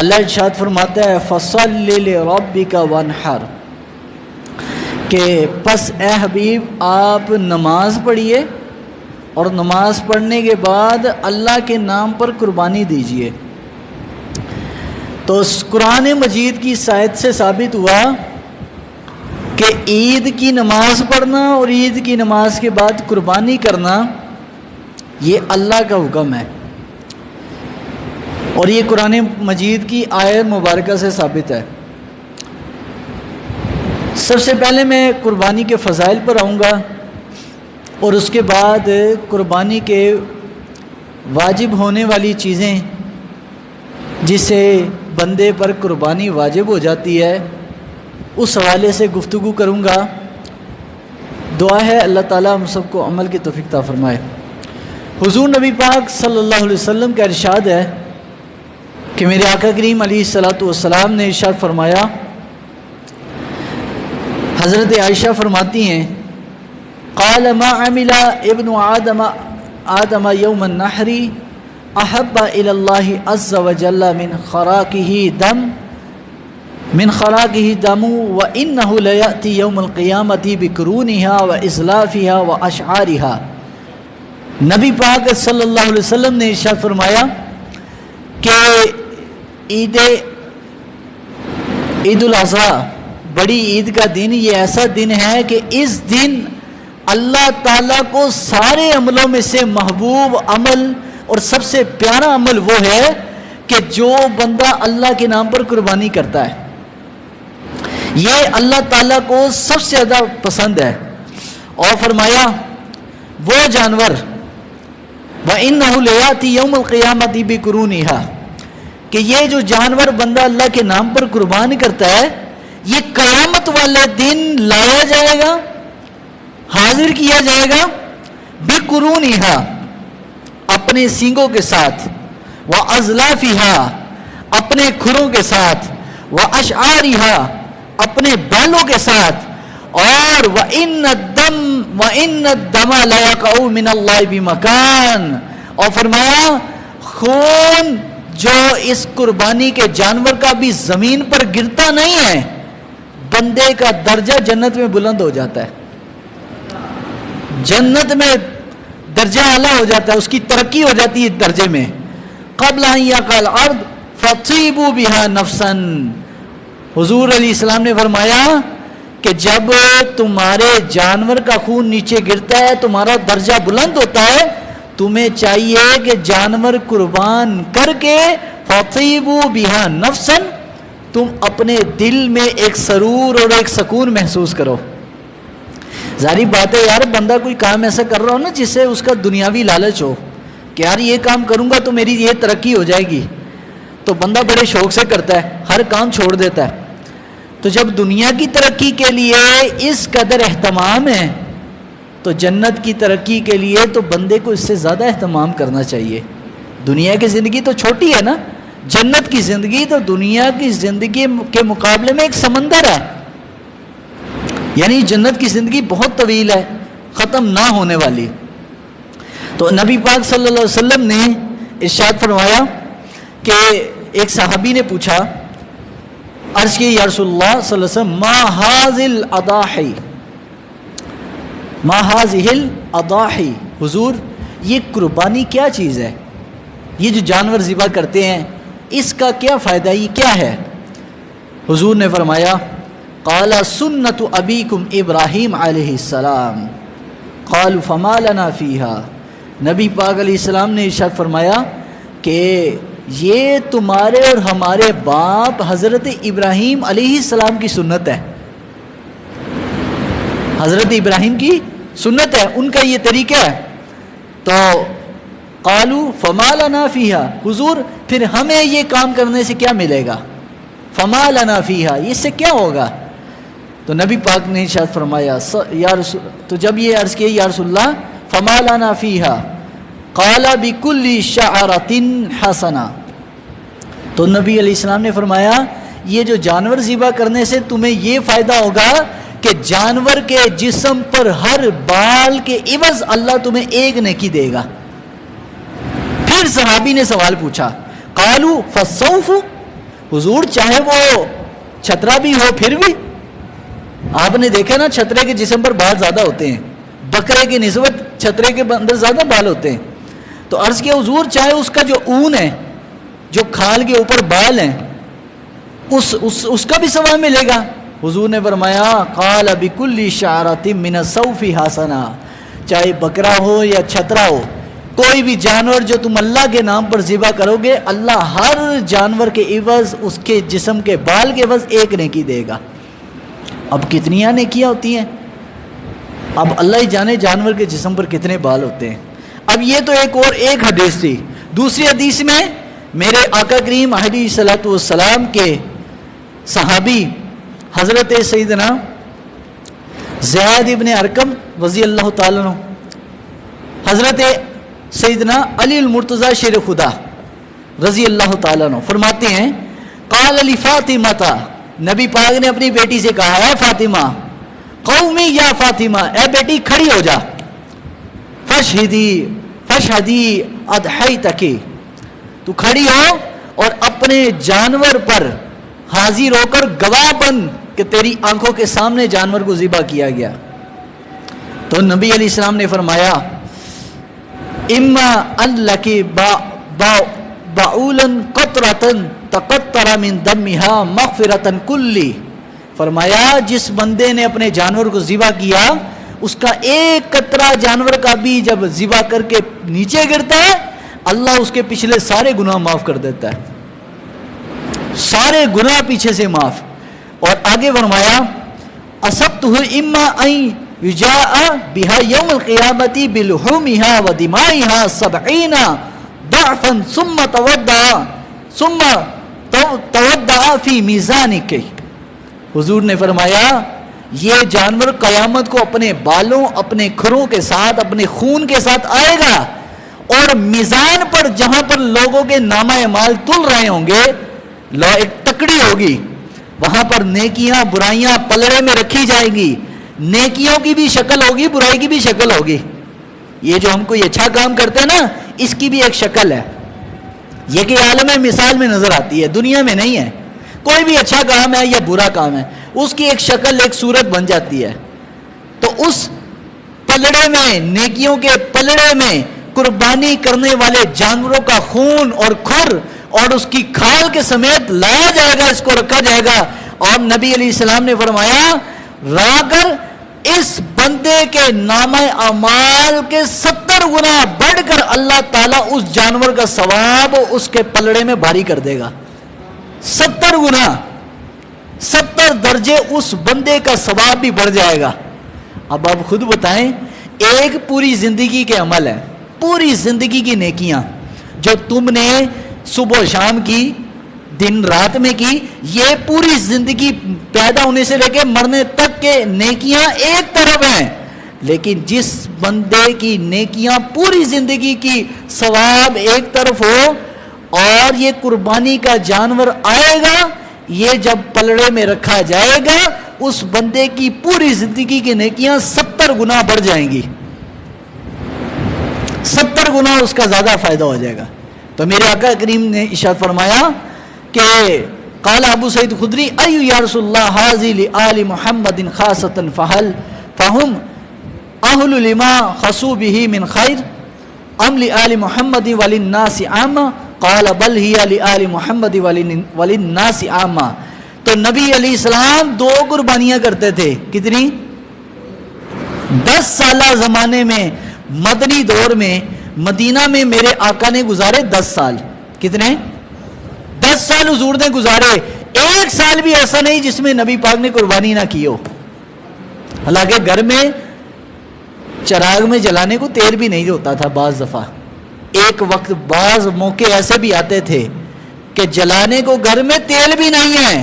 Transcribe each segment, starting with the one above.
اللہ ارشاد فرماتا ہے فَصَلِّ لِرَبِّكَ وَانْحَرْ، کہ پس اے حبیب آپ نماز پڑھیے اور نماز پڑھنے کے بعد اللہ کے نام پر قربانی دیجیے۔ تو قرآن مجید کی اس آیت سے ثابت ہوا کہ عید کی نماز پڑھنا اور عید کی نماز کے بعد قربانی کرنا یہ اللہ کا حکم ہے، اور یہ قرآن مجید کی آیت مبارکہ سے ثابت ہے۔ سب سے پہلے میں قربانی کے فضائل پر آؤں گا، اور اس کے بعد قربانی کے واجب ہونے والی چیزیں جس سے بندے پر قربانی واجب ہو جاتی ہے اس حوالے سے گفتگو کروں گا۔ دعا ہے اللہ تعالیٰ ہم سب کو عمل کی توفیق عطا فرمائے۔ حضور نبی پاک صلی اللہ علیہ وسلم کا ارشاد ہے کہ میرے آقا کریم علیہ الصلوۃ والسلام نے ارشاد فرمایا، حضرت عائشہ فرماتی ہیں قال ما عمل ابن آدم یوم النحر احب الی اللہ عز وجل من خراقه دم وانه لیأتی یوم القیامۃ بقرونها واظلافها واشعارها۔ نبی پاک صلی اللہ علیہ وسلم نے ارشاد فرمایا کہ عید الاضحیٰ بڑی عید کا دن یہ ایسا دن ہے کہ اس دن اللہ تعالیٰ کو سارے عملوں میں سے محبوب عمل اور سب سے پیارا عمل وہ ہے کہ جو بندہ اللہ کے نام پر قربانی کرتا ہے، یہ اللہ تعالیٰ کو سب سے زیادہ پسند ہے۔ اور فرمایا وہ جانور وَإِنَّهُ لَيَأْتِي يَوْمَ الْقِيَامَةِ بِقُرُونِهَا، کہ یہ جو جانور بندہ اللہ کے نام پر قربان کرتا ہے یہ قیامت والے دن لایا جائے گا، حاضر کیا جائے گا بِقُرُونِهَا، اپنے سینگوں کے ساتھ، وَأَزْلَافِهَا، اپنے کھروں کے ساتھ، وَأَشْعَارِهَا، اپنے بالوں کے ساتھ، اور وَإِنَّ الدَّمَ لَيَقَعُ مِنَ اللَّهِ بِمَكَانٍ، اور فرمایا خون جو اس قربانی کے جانور کا بھی زمین پر گرتا نہیں ہے، بندے کا درجہ جنت میں بلند ہو جاتا ہے، جنت میں درجہ اعلیٰ ہو جاتا ہے، اس کی ترقی ہو جاتی ہے درجے میں۔ قبل ان یقع الارض فطیبوا بها نفسا، حضور علیہ السلام نے فرمایا کہ جب تمہارے جانور کا خون نیچے گرتا ہے تمہارا درجہ بلند ہوتا ہے، تمہیں چاہیے کہ جانور قربان کر کے فطیبوا بها نفسا، تم اپنے دل میں ایک سرور اور ایک سکون محسوس کرو۔ ظاہری بات ہے یار، بندہ کوئی کام ایسا کر رہا ہو نا جس سے اس کا دنیاوی لالچ ہو کہ یار یہ کام کروں گا تو میری یہ ترقی ہو جائے گی، تو بندہ بڑے شوق سے کرتا ہے، ہر کام چھوڑ دیتا ہے۔ تو جب دنیا کی ترقی کے لیے اس قدر اہتمام ہے تو جنت کی ترقی کے لیے تو بندے کو اس سے زیادہ اہتمام کرنا چاہیے۔ دنیا کی زندگی تو چھوٹی ہے نا، جنت کی زندگی تو دنیا کی زندگی کے مقابلے میں ایک سمندر ہے، یعنی جنت کی زندگی بہت طویل ہے، ختم نہ ہونے والی۔ تو نبی پاک صلی اللہ علیہ وسلم نے ارشاد فرمایا کہ ایک صحابی نے پوچھا، عرض کی یا رسول اللہ صلی اللہ علیہ وسلم ما هذه الاضاحی، ما هذه الاضاحی، حضور یہ قربانی کیا چیز ہے، یہ جو جانور ذبح کرتے ہیں اس کا کیا فائدہ، یہ کیا ہے؟ حضور نے فرمایا قال سنت ابیکم ابراہیم علیہ السلام قالوا فما لنا فیہا، نبی پاک علیہ السلام نے ارشاد فرمایا کہ یہ تمہارے اور ہمارے باپ حضرت ابراہیم علیہ السلام کی سنت ہے، حضرت ابراہیم کی سنت ہے، ان کا یہ طریقہ ہے۔ تو قالوا فما لنا فیہا، حضور پھر ہمیں یہ کام کرنے سے کیا ملے گا، فما لنا فیہا اس سے کیا ہوگا؟ تو نبی پاک نے ارشاد فرمایا یا رسول، تو جب یہ عرض کیا یا رسول اللہ فما لنا فیہا قال بکل شعرۃ حسنہ، تو نبی علیہ السلام نے فرمایا یہ جو جانور ذبح کرنے سے تمہیں یہ فائدہ ہوگا کہ جانور کے جسم پر ہر بال کے عوض اللہ تمہیں ایک نیکی دے گا۔ پھر صحابی نے سوال پوچھا قالوا فالصوف، حضور چاہے وہ چھترا بھی ہو پھر بھی آپ نے دیکھا نا چھترے کے جسم پر بال زیادہ ہوتے ہیں، بکرے کی نسبت چھترے کے اندر زیادہ بال ہوتے ہیں. تو عرض کیا حضور چاہے اس کا جو اون ہے، جو کھال کے اوپر بال ہیں، اس کا بھی ثواب ملے گا. حضور نے فرمایا قال بکل شعرۃ من الصوف حسنہ، چاہے بکرا ہو یا چھترا ہو، کوئی بھی جانور جو تم اللہ کے نام پر ذبح کرو گے، اللہ ہر جانور کے عوض اس کے جسم کے بال کے عوض ایک نیکی دے گا. اب کتنی نیکیاں ہوتی ہیں، اب اللہ ہی جانے جانور کے جسم پر کتنے بال ہوتے ہیں. اب یہ تو ایک حدیث تھی. دوسری حدیث میں میرے آقا کریم علیہ الصلوۃ والسلام کے صحابی حضرت سیدنا زید ابن ارقم رضی اللہ تعالیٰ عنہ، حضرت سیدنا علی المرتضیٰ شیر خدا رضی اللہ تعالیٰ عنہ فرماتے ہیں قال علی فاطمہ، نبی پاک نے اپنی بیٹی سے کہا اے فاطمہ، قومی یا فاطمہ، اے بیٹی کھڑی ہو جا، فشہدی اضحیتک، تو کھڑی ہو اور اپنے جانور پر حاضر ہو کر گواہ بن کہ تیری آنکھوں کے سامنے جانور کو ذبح کیا گیا. تو نبی علیہ السلام نے فرمایا اما ان لکی بعولا قطرة تقطر من دمها مغفرة کلی، فرمایا جس بندے نے اپنے جانور کو ذبح کیا، اس کا ایک قطرہ جانور کا بھی جب ذبح کر کے نیچے گرتا ہے، اللہ اس کے پچھلے سارے گناہ معاف کر دیتا ہے، سارے گناہ پیچھے سے معاف. اور آگے فرمایا اصبتہ اما ان یجاء بها یوم القیامت بلحومها ودمائها 70 ضعفا ثم تودع فی میزانک. حضور نے فرمایا یہ جانور قیامت کو اپنے بالوں، اپنے کھروں کے ساتھ، اپنے خون کے ساتھ آئے گا، اور میزان پر جہاں پر لوگوں کے نامہ اعمال تل رہے ہوں گے، ایک تکڑی ہوگی، وہاں پر نیکیاں برائیاں پلڑے میں رکھی جائیں گی. نیکیوں کی بھی شکل ہوگی، برائی کی بھی شکل ہوگی. یہ جو ہم کوئی اچھا کام کرتے ہیں نا، اس کی بھی ایک شکل ہے، یہ کہ عالم مثال میں نظر آتی ہے، دنیا میں نہیں ہے. کوئی بھی اچھا کام ہے یا برا کام ہے، اس کی ایک شکل، ایک صورت بن جاتی ہے. تو اس پلڑے میں، نیکیوں کے پلڑے میں قربانی کرنے والے جانوروں کا خون اور کھر اور اس کی کھال کے سمیت لایا جائے گا، اس کو رکھا جائے گا. اور نبی علیہ السلام نے فرمایا لا کر اس بندے کے نامہ اعمال کے 70 گنا بڑھ کر اللہ تعالیٰ اس جانور کا ثواب اس کے پلڑے میں بھاری کر دے گا. 70 گنا، 70 درجے اس بندے کا ثواب بھی بڑھ جائے گا. اب آپ خود بتائیں، ایک پوری زندگی کے عمل ہے، پوری زندگی کی نیکیاں جو تم نے صبح و شام کی، دن رات میں کی، یہ پوری زندگی پیدا ہونے سے لے کے مرنے تک کے نیکیاں ایک طرف ہیں. لیکن جس بندے کی نیکیاں پوری زندگی کی ثواب ایک طرف ہو، اور یہ قربانی کا جانور آئے گا، یہ جب پلڑے میں رکھا جائے گا، اس بندے کی پوری زندگی کی نیکیاں 70 گنا بڑھ جائیں گی، 70 گنا اس کا زیادہ فائدہ ہو جائے گا. تو میرے آقا کریم نے ارشاد فرمایا کہ قال ابو سعید خدری ایو یا رسول اللہ حاضی لآل محمد خاصتا فہم اہل لما خصو به من خیر ام لآل محمد وللناس عامہ قال بل ہی لآل محمد وللناس عامہ. تو نبی علیہ السلام 2 قربانیاں کرتے تھے. کتنی؟ 10 سالہ زمانے میں، مدنی دور میں، مدینہ میں میرے آقا نے گزارے 10 سال. کتنے؟ 10 سال حضور نے گزارے. ایک سال بھی ایسا نہیں جس میں نبی پاک نے قربانی نہ کی ہو. حالانکہ گھر میں چراغ میں جلانے کو تیل بھی نہیں ہوتا تھا. بعض دفعہ ایک وقت بعض موقع ایسے بھی آتے تھے کہ جلانے کو گھر میں تیل بھی نہیں ہے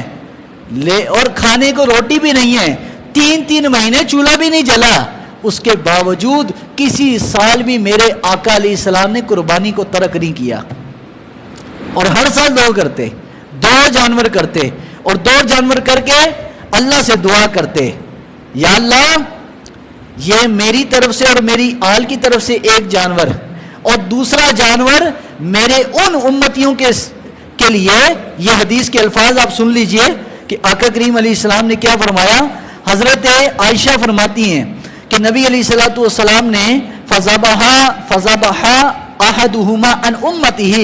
اور کھانے کو روٹی بھی نہیں ہے. 3 مہینے چولہا بھی نہیں جلا. اس کے باوجود کسی سال بھی میرے آقا علیہ السلام نے قربانی کو ترک نہیں کیا، اور ہر سال 2 کرتے، 2 جانور کرتے، اور 2 جانور کر کے اللہ سے دعا کرتے، یا اللہ یہ میری طرف سے اور میری آل کی طرف سے 1 جانور، اور دوسرا جانور میرے ان امتیوں کے لیے یہ حدیث کے الفاظ آپ سن لیجئے کہ آقا کریم علیہ السلام نے کیا فرمایا. حضرت عائشہ فرماتی ہیں کہ نبی علیہ الصلوۃ والسلام نے فذبح احدهما عن امته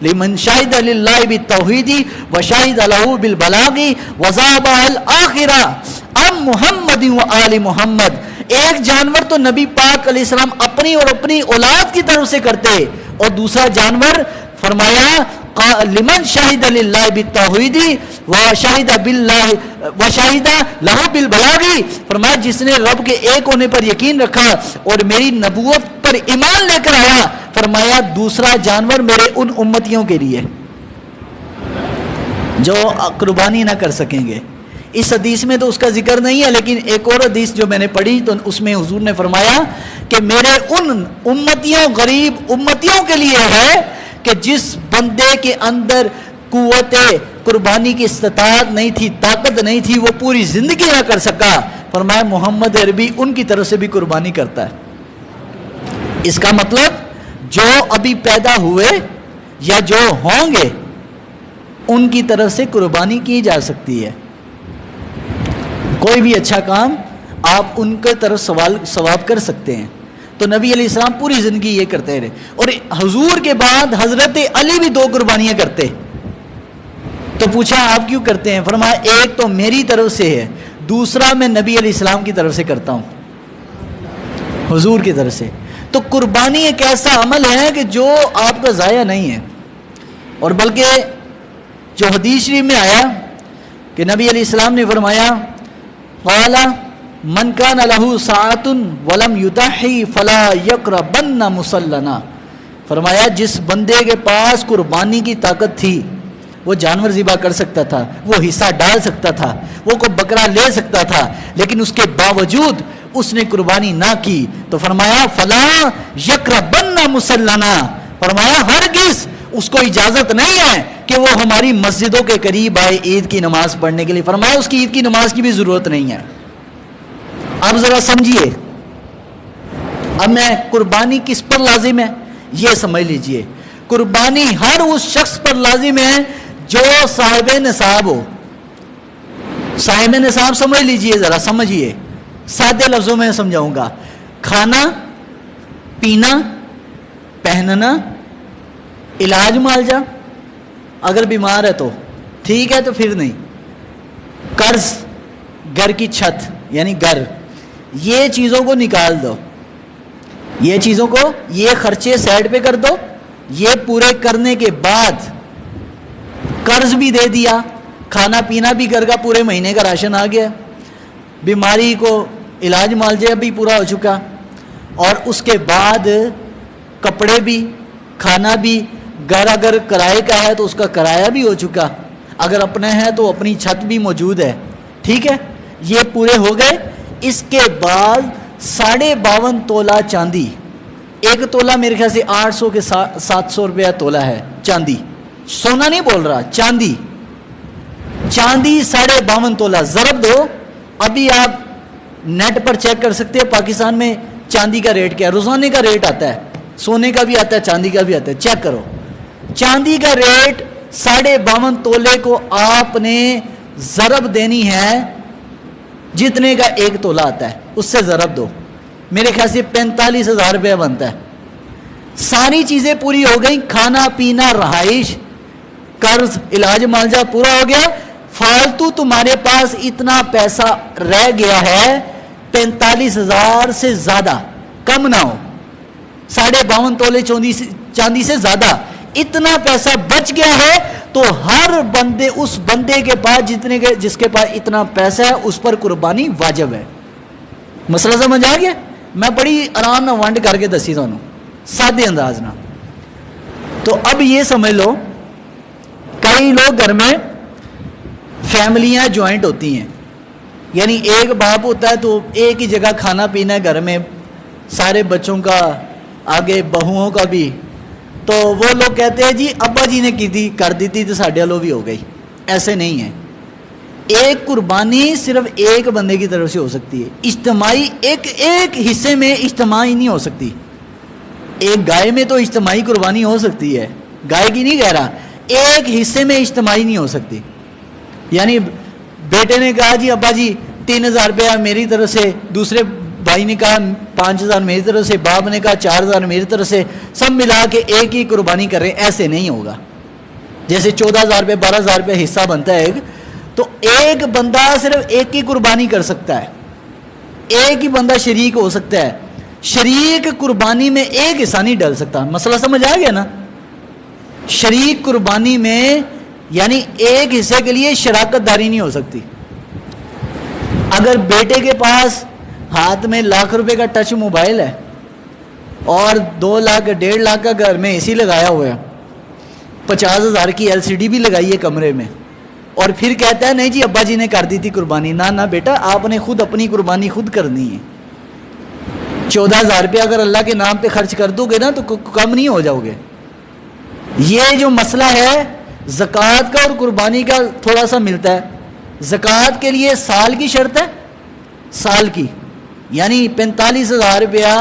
لمن شهد لله بالتوحید وشهد له بالبلاغ وذبح الاخر عن محمد وآل محمد. ایک جانور تو نبی پاک علیہ السلام اپنی اور اپنی اولاد کی طرف سے کرتے, اور دوسرا جانور فرمایا لمن شہد للہ بالتوحید وشہد باللہ وشہد لہ بالبلاغ, فرمایا جس نے رب کے ایک ہونے پر یقین رکھا اور میری نبوت پر ایمان لے کر آیا, فرمایا دوسرا جانور میرے ان امتیوں کے لیے جو قربانی نہ کر سکیں گے. اس حدیث میں تو اس کا ذکر نہیں ہے, لیکن ایک اور حدیث جو میں نے پڑھی تو اس میں حضور نے فرمایا کہ میرے ان امتیوں غریب امتیوں کے لیے ہے کہ جس بندے کے اندر قوت قربانی کی استطاعت نہیں تھی, طاقت نہیں تھی, وہ پوری زندگی نہ کر سکا, فرمایا محمد عربی ان کی طرف سے بھی قربانی کرتا ہے. اس کا مطلب جو ابھی پیدا ہوئے یا جو ہوں گے ان کی طرف سے قربانی کی جا سکتی ہے. کوئی بھی اچھا کام آپ ان کے طرف ثواب کر سکتے ہیں. تو نبی علیہ السلام پوری زندگی یہ کرتے رہے, اور حضور کے بعد حضرت علی بھی 2 قربانیاں کرتے. تو پوچھا آپ کیوں کرتے ہیں؟ فرمایا ایک تو میری طرف سے ہے, دوسرا میں نبی علیہ السلام کی طرف سے کرتا ہوں, حضور کی طرف سے. تو قربانی ایک ایسا عمل ہے کہ جو آپ کا ضائع نہیں ہے, اور بلکہ جو حدیث شریف میں آیا کہ نبی علیہ السلام نے فرمایا قال من کان لہ ساعۃ ولم یضحی فلا یقربن مصلنا, فرمایا جس بندے کے پاس قربانی کی طاقت تھی, وہ جانور ذبح کر سکتا تھا, وہ حصہ ڈال سکتا تھا, وہ کوئی بکرا لے سکتا تھا, لیکن اس کے باوجود اس نے قربانی نہ کی, تو فرمایا فلا یقربن مصلنا, فرمایا ہرگز اس کو اجازت نہیں ہے کہ وہ ہماری مسجدوں کے قریب آئے عید کی نماز پڑھنے کے لیے. فرمایا اس کی عید کی نماز کی بھی ضرورت نہیں ہے. اب ذرا سمجھیے, اب میں قربانی کس پر لازم ہے یہ سمجھ لیجئے. قربانی ہر اس شخص پر لازم ہے جو صاحب نصاب ہو. صاحب نصاب سمجھ لیجئے, ذرا سمجھیے, سادے لفظوں میں سمجھاؤں گا. کھانا پینا پہننا علاج معالجہ, اگر بیمار ہے تو ٹھیک ہے, تو پھر نہیں. قرض, گھر کی چھت یعنی گھر, یہ چیزوں کو نکال دو, یہ چیزوں کو, یہ خرچے سائڈ پہ کر دو. یہ پورے کرنے کے بعد قرض بھی دے دیا, کھانا پینا بھی گھر کا پورے مہینے کا راشن آ گیا, بیماری کو علاج معالجہ بھی پورا ہو چکا, اور اس کے بعد کپڑے بھی, کھانا بھی, گھر اگر کرائے کا ہے تو اس کا کرایہ بھی ہو چکا, اگر اپنے ہیں تو اپنی چھت بھی موجود ہے. ٹھیک ہے, یہ پورے ہو گئے. اس کے بعد 52.5 تولہ چاندی, ایک تولہ میرے خیال سے 800 کے 700 روپیہ تولہ ہے چاندی, سونا نہیں بول رہا, چاندی. چاندی 52.5 تولہ ضرب دو. ابھی آپ نیٹ پر چیک کر سکتے ہیں پاکستان میں چاندی کا ریٹ کیا ہے. روزانے کا ریٹ آتا ہے, سونے کا بھی آتا ہے, چاندی کا بھی آتا ہے, چیک کرو. چاندی کا ریٹ 52.5 تولے کو آپ نے ضرب دینی ہے جتنے کا ایک تولہ آتا ہے, اس سے ضرب دو, میرے خیال سے 45,000 روپیہ بنتا ہے. ساری چیزیں پوری ہو گئی, کھانا پینا رہائش قرض علاج معالجہ پورا ہو گیا. فالتو تمہارے پاس اتنا پیسہ رہ گیا ہے 45,000 سے زیادہ, کم نہ ہو, 52.5 تولے چاندی سے زیادہ اتنا پیسہ بچ گیا ہے, تو ہر بندے, اس بندے کے پاس جس کے پاس اتنا پیسہ ہے اس پر قربانی واجب ہے. مسئلہ سمجھ آ گیا؟ میں بڑی آرام نہ ونڈ کر کے دسی تمہیں سادے انداز نہ. تو اب یہ سمجھ لو, کئی لوگ گھر میں فیملیاں جوائنٹ ہوتی ہیں, یعنی ایک باپ ہوتا ہے تو ایک ہی جگہ کھانا پینا ہے گھر میں, سارے بچوں کا, آگے بہوؤں کا بھی. تو وہ لوگ کہتے ہیں جی ابا جی نے کی تھی, کر دی تھی تو ساڑھے لو بھی ہو گئی. ایسے نہیں ہے. ایک قربانی صرف ایک بندے کی طرف سے ہو سکتی ہے, اجتماعی ایک حصے میں اجتماعی نہیں ہو سکتی. ایک گائے میں تو اجتماعی قربانی ہو سکتی ہے, گائے کی نہیں کہہ رہا, ایک حصے میں اجتماعی نہیں ہو سکتی. یعنی بیٹے نے کہا جی ابا جی 3,000 روپیہ میری طرف سے، دوسرے بھائی نے کہا 5,000 میری طرف سے، باپ نے کہا 4,000 میری طرف سے، سب ملا کے ایک ہی قربانی کریں، ایسے نہیں ہوگا. جیسے 14,000 روپے 12,000 روپے حصہ بنتا ہے تو ایک بندہ صرف ایک کی قربانی کر سکتا ہے، ایک ہی بندہ شریک ہو سکتا ہے. شریک قربانی میں ایک حصہ نہیں ڈال سکتا. مسئلہ سمجھ آ گیا نا؟ شریک قربانی میں یعنی ایک حصے کے لیے شراکت داری نہیں ہو سکتی. اگر بیٹے کے پاس ہاتھ میں لاکھ روپے کا ٹچ موبائل ہے اور 2 لاکھ 1.5 لاکھ کا گھر میں اے سی لگایا ہوا ہے، 50,000 کی LCD بھی لگائی ہے کمرے میں، اور پھر کہتا ہے نہیں جی ابا جی نے کر دی تھی قربانی. نہ بیٹا، آپ نے خود اپنی قربانی خود کرنی ہے. 14,000 روپے اگر اللہ کے نام پہ خرچ کر دو گے نا تو کم نہیں ہو جاؤ گے. یہ جو مسئلہ ہے زکوٰۃ کا اور قربانی کا تھوڑا سا ملتا ہے. زکوٰۃ کے لیے سال کی شرط ہے، سال کی، یعنی 45,000 روپیہ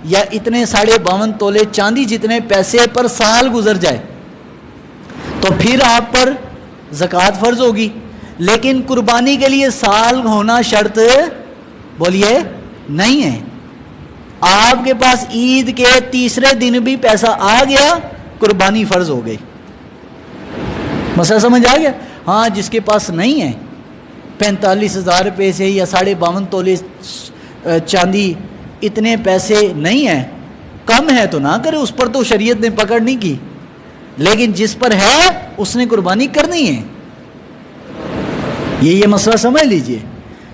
یا اتنے 52.5 تولے چاندی جتنے پیسے پر سال گزر جائے تو پھر آپ پر زکوٰۃ فرض ہوگی. لیکن قربانی کے لیے سال ہونا شرط بولیے نہیں ہے. آپ کے پاس عید کے تیسرے دن بھی پیسہ آ گیا، قربانی فرض ہو گئی. مسئلہ سمجھ آ گیا؟ ہاں، جس کے پاس نہیں ہے 45,000 روپے سے یا 52.5 تولے چاندی، اتنے پیسے نہیں ہیں، کم ہے تو نہ کرے، اس پر تو شریعت نے پکڑ نہیں کی. لیکن جس پر ہے اس نے قربانی کرنی ہے. یہ مسئلہ سمجھ لیجئے.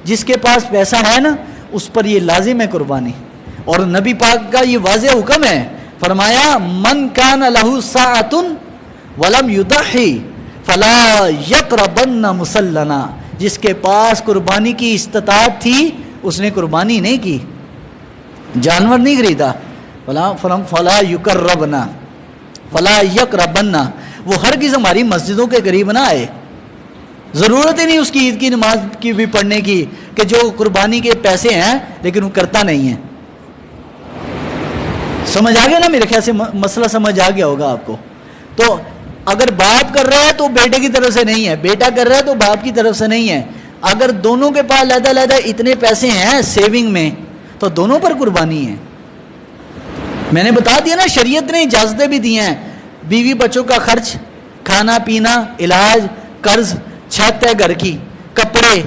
جس کے پاس پیسہ ہے نا اس پر یہ لازم ہے قربانی. اور نبی پاک کا یہ واضح حکم ہے، فرمایا من کان لہ ساعۃ ولم یضحی فلا یقربن مصلنا. جس کے پاس قربانی کی استطاعت تھی اس نے قربانی نہیں کی، جانور نہیں خریدا. فلا یقربنا فلا یقربنا، وہ ہرگز ہماری مسجدوں کے قریب نہ آئے. ضرورت ہی نہیں اس کی عید کی نماز کی بھی پڑھنے کی کہ جو قربانی کے پیسے ہیں لیکن وہ کرتا نہیں ہے. سمجھ آ گیا نا؟ میرے خیال سے مسئلہ سمجھ آ گیا ہوگا آپ کو. تو اگر باپ کر رہا ہے تو بیٹے کی طرف سے نہیں ہے، بیٹا کر رہا ہے تو باپ کی طرف سے نہیں ہے. اگر دونوں کے پاس علیحدہ اتنے پیسے ہیں سیونگ میں تو دونوں پر قربانی ہے. میں نے بتا دیا نا، شریعت نے اجازتیں بھی دی ہیں. بیوی بچوں کا خرچ، کھانا پینا، علاج، قرض، چھت ہے گھر کی، کپڑے،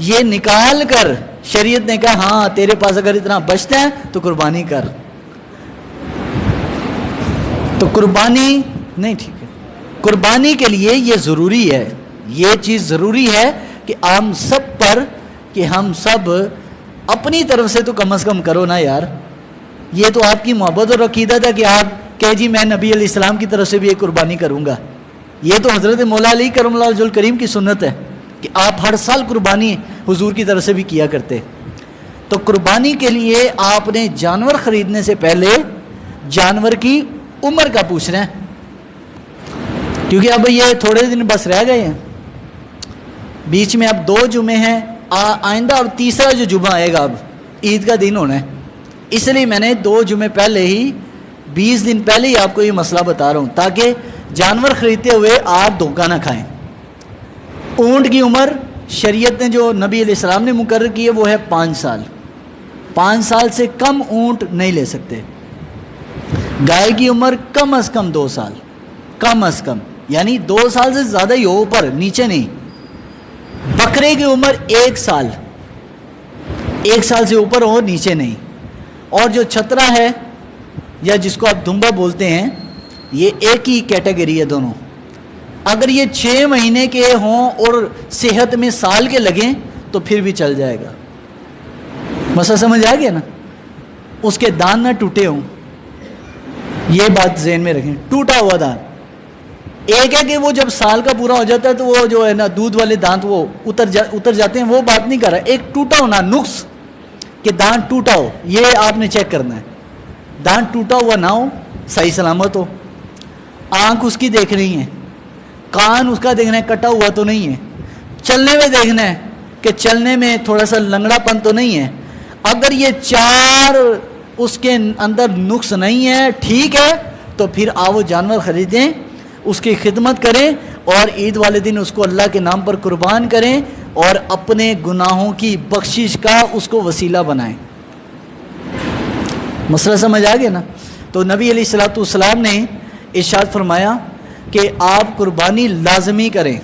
یہ نکال کر شریعت نے کہا ہاں تیرے پاس اگر اتنا بچتا ہے تو قربانی کر. تو قربانی نہیں، ٹھیک ہے، قربانی کے لیے یہ ضروری ہے، یہ چیز ضروری ہے کہ ہم سب پر، کہ ہم سب اپنی طرف سے تو کم از کم کرو نا یار. یہ تو آپ کی محبت اور عقیدت ہے کہ آپ کہ جی میں نبی علیہ السلام کی طرف سے بھی ایک قربانی کروں گا. یہ تو حضرت مولا علی کرم اللہ وجہ الکریم کی سنت ہے کہ آپ ہر سال قربانی حضور کی طرف سے بھی کیا کرتے. تو قربانی کے لیے آپ نے جانور خریدنے سے پہلے جانور کی عمر کا پوچھنا ہے، کیونکہ اب یہ تھوڑے دن بس رہ گئے ہیں، بیچ میں اب 2 جمعے ہیں آئندہ، اور تیسرا جو جمعہ آئے گا اب عید کا دن ہونا ہے. اس لیے میں نے 2 جمعے پہلے ہی 20 دن پہلے ہی آپ کو یہ مسئلہ بتا رہا ہوں تاکہ جانور خریدتے ہوئے آپ دھوکہ نہ کھائیں. اونٹ کی عمر شریعت نے جو نبی علیہ السلام نے مقرر کی ہے وہ ہے 5 سال. 5 سال سے کم اونٹ نہیں لے سکتے. گائے کی عمر کم از کم 2 سال، کم از کم، یعنی 2 سال سے زیادہ ہی ہو، اوپر نیچے نہیں. بکرے کی عمر 1 سال، 1 سال سے اوپر ہو، نیچے نہیں. اور جو چھترا ہے یا جس کو آپ دمبا بولتے ہیں، یہ ایک ہی کیٹیگری ہے دونوں. اگر یہ 6 مہینے کے ہوں اور صحت میں سال کے لگیں تو پھر بھی چل جائے گا. مسئلہ سمجھ آ گیا نا؟ اس کے دان نہ ٹوٹے ہوں، یہ بات ذہن میں رکھیں. ٹوٹا ہوا دانت ایک ہے کہ وہ جب سال کا پورا ہو جاتا ہے تو وہ جو ہے نا دودھ والے دانت وہ اتر جاتے ہیں، وہ بات نہیں کر رہا. ایک ٹوٹا ہونا نقص کہ دانت ٹوٹا ہو، یہ آپ نے چیک کرنا ہے. دانت ٹوٹا ہوا نہ ہو، صحیح سلامت ہو، آنکھ اس کی دیکھ رہی ہے، کان اس کا دیکھنا ہے کٹا ہوا تو نہیں ہے، چلنے میں دیکھنا ہے کہ چلنے میں تھوڑا سا لنگڑا پن تو نہیں ہے. اگر یہ 4 اس کے اندر نقص نہیں ہے، ٹھیک ہے، تو پھر آپ وہ جانور خریدیں. اس کی خدمت کریں اور عید والے دن اس کو اللہ کے نام پر قربان کریں اور اپنے گناہوں کی بخشش کا اس کو وسیلہ بنائیں۔ مسئلہ سمجھ آ گیا نا؟ تو نبی علیہ الصلوۃ والسلام نے ارشاد فرمایا کہ آپ قربانی لازمی کریں،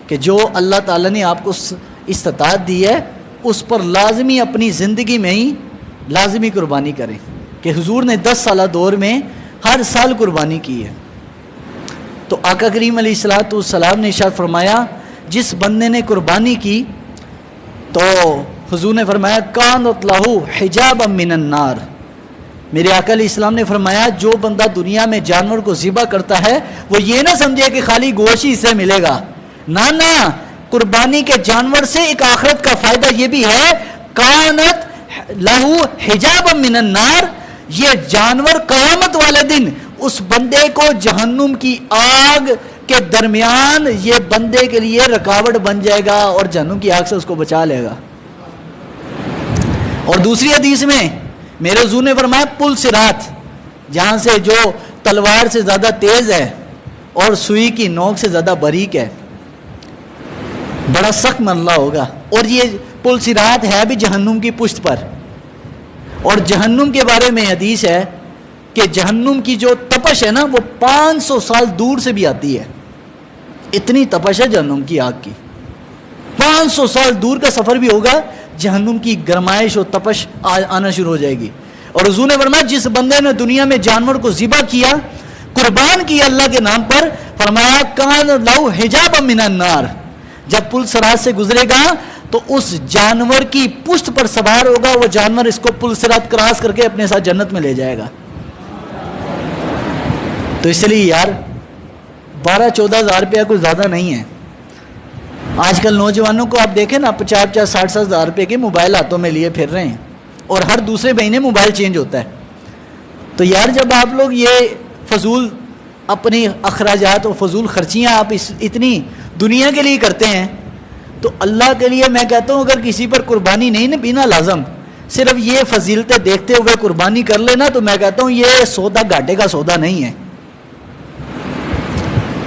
کہ جو اللہ تعالیٰ نے آپ کو استطاعت دی ہے اس پر لازمی اپنی زندگی میں ہی لازمی قربانی کریں، کہ حضور نے 10 سالہ دور میں ہر سال قربانی کی ہے۔ تو آقا کریم علیہ الصلوۃ والسلام نے ارشاد فرمایا جس بندے نے قربانی کی تو حضور نے فرمایا کانت لہ حجابا من النار، میرے آقا علیہ السلام نے فرمایا جو بندہ دنیا میں جانور کو ذبح کرتا ہے وہ یہ نہ سمجھے کہ خالی گوشت ہی سے ملے گا، نہ، قربانی کے جانور سے ایک آخرت کا فائدہ یہ بھی ہے، کانت لہو حجابا من النار، یہ جانور قیامت والے دن اس بندے کو جہنم کی آگ کے درمیان یہ بندے کے لیے رکاوٹ بن جائے گا اور جہنم کی آگ سے اس کو بچا لے گا۔ اور دوسری حدیث میں میرے حضور نے فرمایا پل صراط، جہاں سے جو تلوار سے زیادہ تیز ہے اور سوئی کی نوک سے زیادہ باریک ہے، بڑا سخت مرحلہ ہوگا، اور یہ پل صراط ہے بھی جہنم کی پشت پر۔ اور جہنم کے بارے میں حدیث ہے کہ جہنم کی جو تپش ہے نا وہ 500 سال دور سے بھی آتی ہے، اتنی تپش ہے جہنم کی آگ کی، 500 سال دور کا سفر بھی ہوگا، جہنم کی گرمائش اور تپش آنا شروع ہو جائے گی۔ اور حضور نے فرمایا جس بندے نے دنیا میں جانور کو ذبح کیا، قربان کیا اللہ کے نام پر، فرمایا کان لہو حجابا من النار، جب پل صراط سے گزرے گا تو اس جانور کی پشت پر سوار ہوگا، وہ جانور اس کو پل صراط کراس کر کے اپنے ساتھ جنت میں لے جائے گا۔ تو اس لیے یار 12-14 ہزار روپیہ کچھ زیادہ نہیں ہے۔ آج کل نوجوانوں کو آپ دیکھیں نا 50-60 ہزار روپے کے موبائل ہاتھوں میں لیے پھر رہے ہیں، اور ہر دوسرے مہینے موبائل چینج ہوتا ہے۔ تو یار جب آپ لوگ یہ فضول اپنی اخراجات اور فضول خرچیاں آپ اتنی دنیا کے لیے کرتے ہیں، تو اللہ کے لیے میں کہتا ہوں اگر کسی پر قربانی نہیں نا بنا لازم، صرف یہ فضیلتیں دیکھتے ہوئے قربانی کر لینا، تو میں کہتا ہوں یہ سودا گھاٹے کا سودا نہیں ہے۔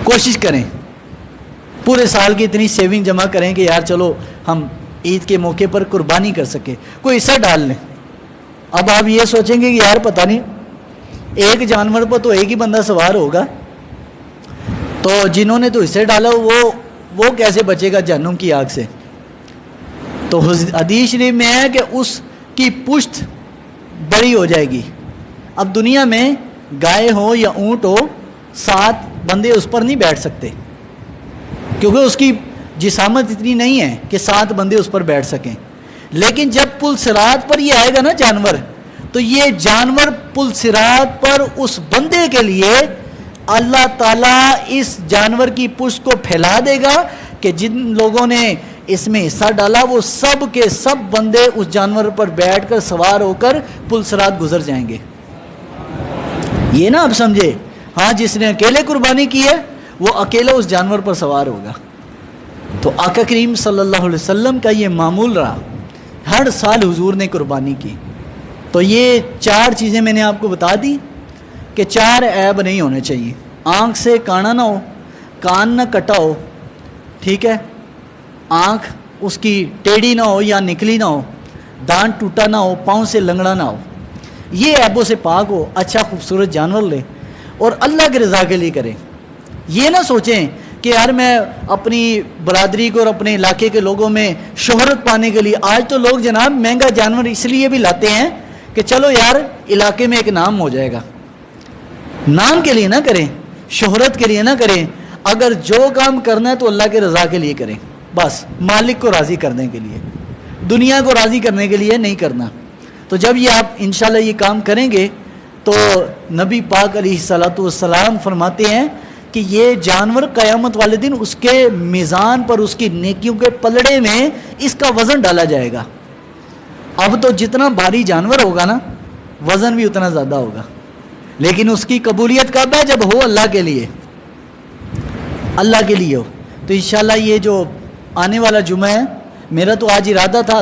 کوشش کریں پورے سال کی اتنی سیونگ جمع کریں کہ یار چلو ہم عید کے موقع پر قربانی کر سکے، کوئی حصہ ڈال لیں۔ اب آپ یہ سوچیں گے کہ یار پتہ نہیں ایک جانور پر تو ایک ہی بندہ سوار ہوگا، تو جنہوں نے تو حصے ڈالا وہ کیسے بچے گا جہنم کی آگ سے؟ تو حدیث شریف میں ہے کہ اس کی پشت بڑی ہو جائے گی۔ اب دنیا میں گائے ہو یا اونٹ ہو، 7 بندے اس پر نہیں بیٹھ سکتے، کیونکہ اس کی جسامت اتنی نہیں ہے کہ 7 بندے اس پر بیٹھ سکیں۔ لیکن جب پل صراط پر یہ آئے گا نا جانور، تو یہ جانور پل صراط پر اس بندے کے لیے اللہ تعالیٰ اس جانور کی پشت کو پھیلا دے گا کہ جن لوگوں نے اس میں حصہ ڈالا وہ سب کے سب بندے اس جانور پر بیٹھ کر سوار ہو کر پل صراط گزر جائیں گے۔ یہ نا آپ سمجھے، ہاں جس نے اکیلے قربانی کی ہے وہ اکیلا اس جانور پر سوار ہوگا۔ تو آقا کریم صلی اللہ علیہ وسلم کا یہ معمول رہا، ہر سال حضور نے قربانی کی۔ تو یہ 4 چیزیں میں نے آپ کو بتا دی کہ 4 عیب نہیں ہونے چاہیے۔ آنکھ سے کانا نہ ہو، کان نہ کٹا ہو، ٹھیک ہے، آنکھ اس کی ٹیڑھی نہ ہو یا نکلی نہ ہو، دانت ٹوٹا نہ ہو، پاؤں سے لنگڑا نہ ہو، یہ عیبوں سے پاک ہو، اچھا خوبصورت جانور لے اور اللہ کی رضا کے لیے کریں۔ یہ نہ سوچیں کہ یار میں اپنی برادری کو اور اپنے علاقے کے لوگوں میں شہرت پانے کے لیے، آج تو لوگ جناب مہنگا جانور اس لیے بھی لاتے ہیں کہ چلو یار علاقے میں ایک نام ہو جائے گا۔ نام کے لیے نہ کریں، شہرت کے لیے نہ کریں، اگر جو کام کرنا ہے تو اللہ کے رضا کے لیے کریں، بس مالک کو راضی کرنے کے لیے، دنیا کو راضی کرنے کے لیے نہیں کرنا۔ تو جب یہ آپ انشاءاللہ یہ کام کریں گے تو نبی پاک علیہ الصلوۃ والسلام فرماتے ہیں کہ یہ جانور قیامت والے دن اس کے میزان پر، اس کی نیکیوں کے پلڑے میں اس کا وزن ڈالا جائے گا۔ اب تو جتنا بھاری جانور ہوگا نا وزن بھی اتنا زیادہ ہوگا، لیکن اس کی قبولیت کب ہے؟ جب ہو اللہ کے لیے، اللہ کے لیے ہو۔ تو انشاءاللہ یہ جو آنے والا جمعہ ہے، میرا تو آج ارادہ تھا